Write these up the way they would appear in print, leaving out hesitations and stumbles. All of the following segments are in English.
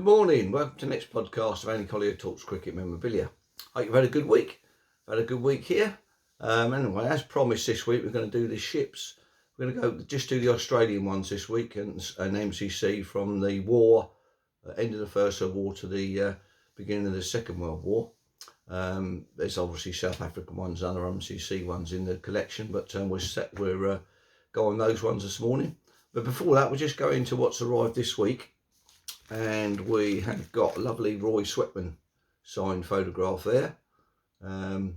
Good morning, welcome to the next podcast of Collier-talks cricket memorabilia. Hope you've had a good week. Had a good week here. Anyway, as promised, this week we're going to do the ships. We're going to go just do the Australian ones this week and an MCC from the war, end of the First World War to the beginning of the Second World War. There's obviously South African ones, other MCC ones in the collection, but we're going those ones this morning. But before that, we'll just go into what's arrived this week. And we have got a lovely Roy Sweatman signed photograph there. I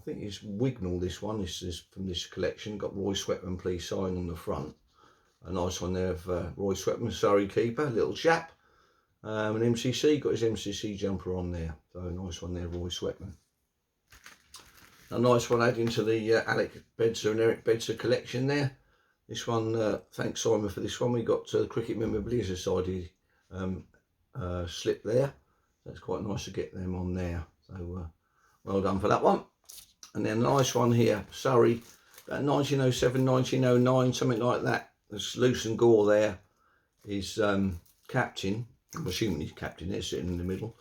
think it's Wignall, this one. This is from this collection. Got Roy Sweatman, please sign on the front. A nice one there of Roy Sweatman, Surrey keeper, little chap. An MCC, got his MCC jumper on there. So a nice one there, Roy Sweatman. A nice one adding to the Alec Bedser and Eric Bedser collection there. This one, thanks Simon for this one. We got the Cricket Memorabilia Society slip there. That's quite nice to get them on there. So well done for that one. And then a nice one here, Surrey, about 1907, 1909, something like that. There's Lucian Gore there. He's captain. I'm assuming he's captain there, sitting in the middle.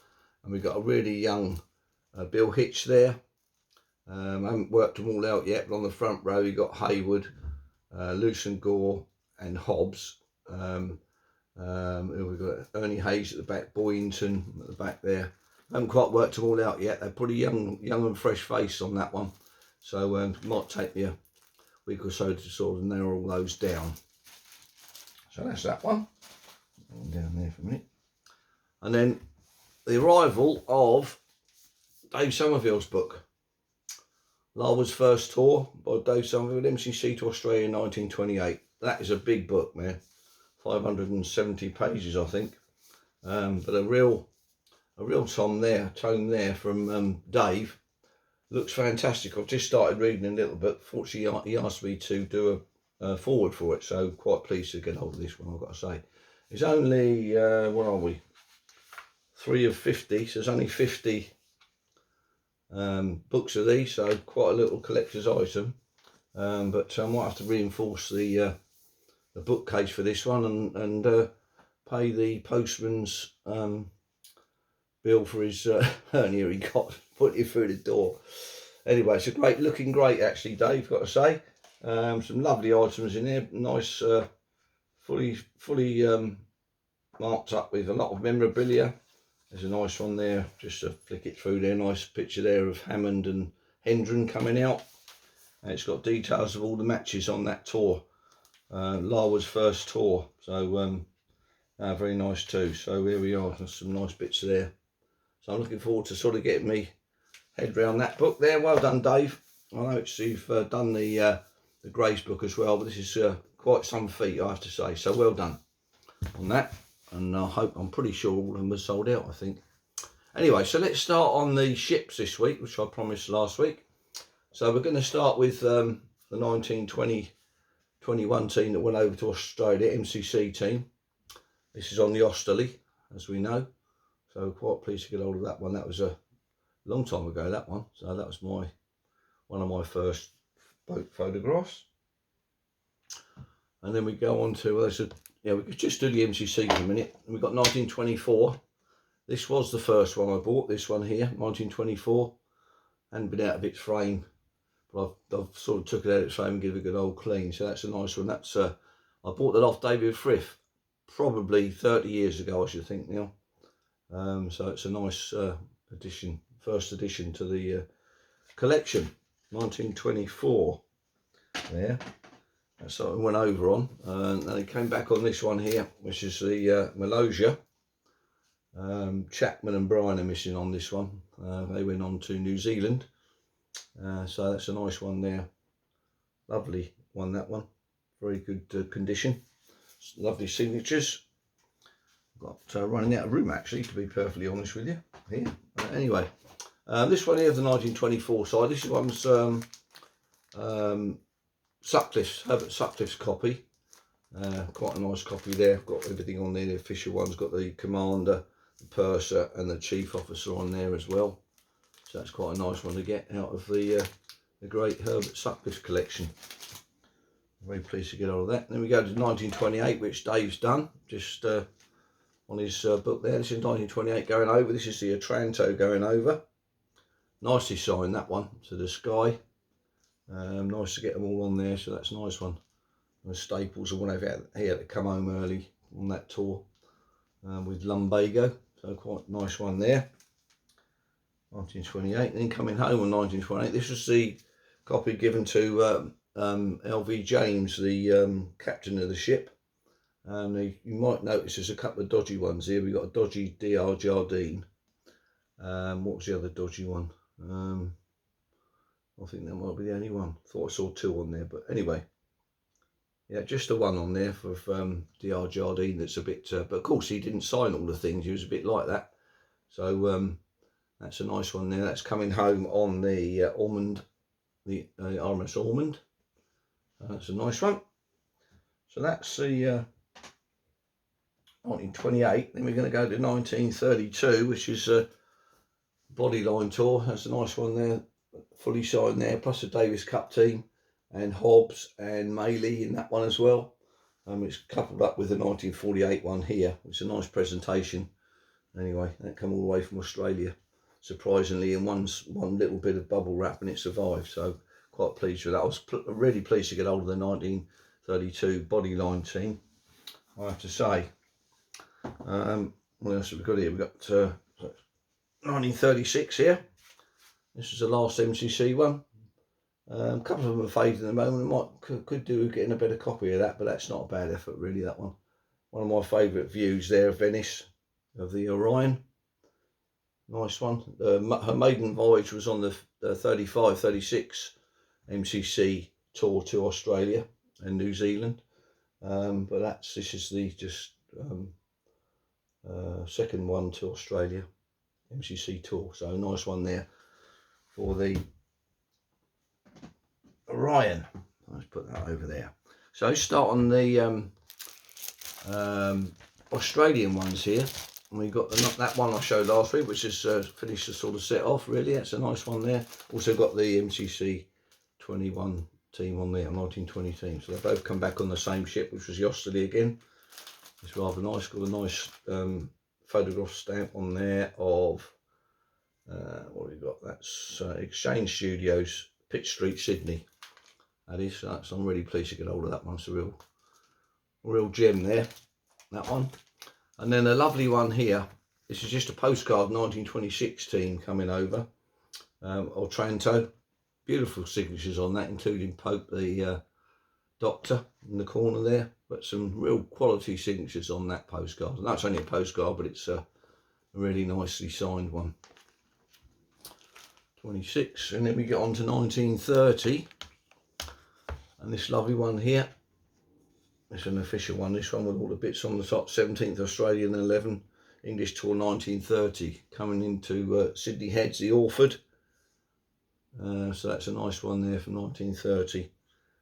And we've got a really young Bill Hitch there. I haven't worked them all out yet, but on the front row you've got Hayward, Lucian Gore and Hobbs. We've got Ernie Hayes at the back, Boyington at the back there. I haven't quite worked them all out yet. They've put a young and fresh face on that one. So it might take me a week or so to sort of narrow all those down. So that's that one. Down there for a minute. And then the arrival of Dave Somerville's book. Larwood's First Tour by Dave Somerville, MCC to Australia in 1928. That is a big book, man. 570 pages, I think. But a real tone there from Dave. Looks fantastic. I've just started reading a little bit. Fortunately, he asked me to do a forward for it, so quite pleased to get hold of this one, I've got to say. It's only, what are we? 3 of 50, so there's only 50 books of these, so quite a little collector's item. But I might have to reinforce the bookcase for this one and pay the postman's bill for his hernia he got put it through the door. Anyway, it's looking great actually, Dave, got to say. Some lovely items in here, nice, fully marked up with a lot of memorabilia. There's a nice one there, just to flick it through there, nice picture there of Hammond and Hendren coming out. And it's got details of all the matches on that tour. Larwood's First Tour, so very nice too. So here we are, there's some nice bits there. So I'm looking forward to sort of getting me head round that book there. Well done, Dave. I know you've done the Grays book as well, but this is quite some feat, I have to say. So well done on that, and I'm pretty sure all of them were sold out, I think. Anyway, so let's start on the ships this week, which I promised last week. So we're going to start with the 1920-21 team that went over to Australia, MCC team. This is on the Austerley, as we know. So quite pleased to get hold of that one. That was a long time ago, that one. So that was one of my first boat photographs. And then we go on to, we could just do the MCC for a minute. And we've got 1924. This was the first one I bought, this one here, 1924. Hadn't been out of its frame, but I've sort of took it out of its frame and give it a good old clean. So that's a nice one. That's I bought that off David Frith probably 30 years ago, I should think now. So it's a nice addition, first addition to the collection. 1924 there. That's what we went over on, and then it came back on this one here, which is the Malaysia. Chapman and Bryan are missing on this one. They went on to New Zealand. So that's a nice one there. Lovely one, that one. Very good condition. Lovely signatures. Got running out of room actually, to be perfectly honest with you. Here. Anyway, this one here, the 1924 side. This one's Sutcliffe's, Herbert Sutcliffe's copy. Quite a nice copy there. Got everything on there. The official one's got the commander, the purser, and the chief officer on there as well. So that's quite a nice one to get out of the great Herbert Sutcliffe collection. Very pleased to get all of that. Then we go to 1928, which Dave's done. Just on his book there. This is 1928 going over. This is the Otranto going over. Nicely signed, that one, to the sky. Nice to get them all on there, so that's a nice one. And Staples or whatever, he had to come home early on that tour with Lumbago, so quite a nice one there. 1928, then coming home on 1928. This was the copy given to LV James, the captain of the ship. You might notice there's a couple of dodgy ones here. We've got a dodgy DR Jardine. What was the other dodgy one? I think that might be the only one. Thought I saw two on there, but anyway. Yeah, just the one on there for DR Jardine that's a bit... but of course, he didn't sign all the things. He was a bit like that. So that's a nice one there. That's coming home on the Ormond, the RMS Ormond. That's a nice one. So that's the 1928. Then we're going to go to 1932, which is a Bodyline tour. That's a nice one there, fully signed there, plus the Davis Cup team and Hobbs and Maley in that one as well. It's coupled up with the 1948 one here. It's a nice presentation. Anyway, that come all the way from Australia, surprisingly, in one little bit of bubble wrap, and it survived. So quite pleased with that. I was really pleased to get hold of the 1932 Bodyline team, I have to say. What else have we got here? We've got 1936 here. This is the last MCC one. A couple of them are fading at the moment. Could do with getting a better copy of that, but that's not a bad effort really, that one. One of my favourite views there of Venice, of the Orion. Nice one. Her maiden voyage was on the 35-36 MCC tour to Australia and New Zealand. But this is the second one to Australia MCC tour. So nice one there for the Orion. Let's put that over there. So let's start on the Australian ones here. And we've got that one I showed last week, which is finished to sort of set off really. That's a nice one there. Also got the MCC 21 team on there, 1920 team. So they both come back on the same ship, which was Yosterly again. It's rather nice. Got a nice photograph stamp on there of what have we got? That's Exchange Studios, Pitt Street, Sydney. That is. So I'm really pleased to get hold of that one. It's a real gem there, that one. And then a lovely one here. This is just a postcard 1926 team coming over. Otranto. Beautiful signatures on that, including Pope the Doctor in the corner there. But some real quality signatures on that postcard. And that's only a postcard, but it's a really nicely signed one. 26. And then we get on to 1930. And this lovely one here. It's an official one, this one with all the bits on the top. 17th Australian 11 English Tour 1930. Coming into Sydney Heads, the Orford. So that's a nice one there from 1930.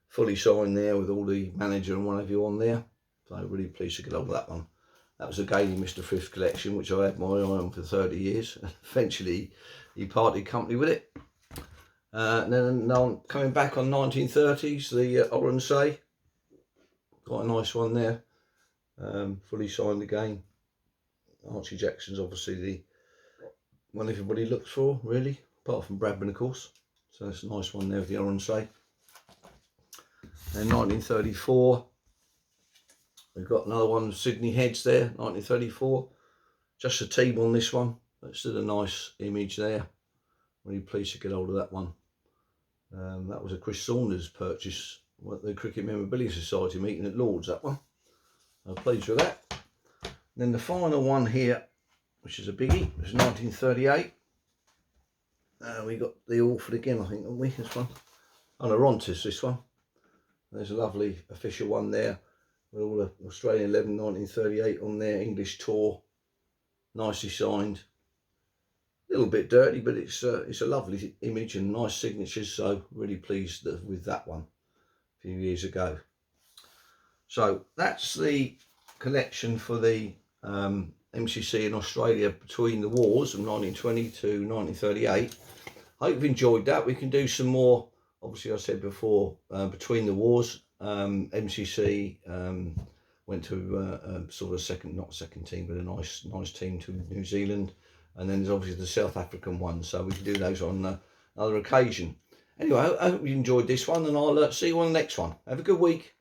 Fully signed there with all the manager and what have you on there. So I'm really pleased to get hold of that one. That was again in Mr. Frith's collection, which I had my eye on for 30 years. Eventually he parted company with it. And then now coming back on 1930s, the Oronsay. Quite a nice one there. Fully signed again. Archie Jackson's obviously the one everybody looks for, really, apart from Bradman, of course. So that's a nice one there with the Oronsay. And 1934, we've got another one, Sydney Heads there, 1934. Just a team on this one. That's still a nice image there. Really pleased to get hold of that one. That was a Chris Saunders purchase at the Cricket Memorabilia Society meeting at Lord's, that one. I'm pleased with that. And then the final one here, which is a biggie, is 1938. We got the Orford again, I think, haven't we? This one. On Orontes, this one. There's a lovely official one there with all the Australian 11 1938 on there, English tour, nicely signed. A little bit dirty, but it's a lovely image and nice signatures, so really pleased with that one a few years ago. So that's the collection for the MCC in Australia between the wars from 1920 to 1938. I hope you've enjoyed that. We can do some more, obviously I said before, between the wars, MCC, Went to sort of not second team, but a nice team to New Zealand. And then there's obviously the South African one, so we can do those on another occasion. Anyway, I hope you enjoyed this one, and I'll see you on the next one. Have a good week.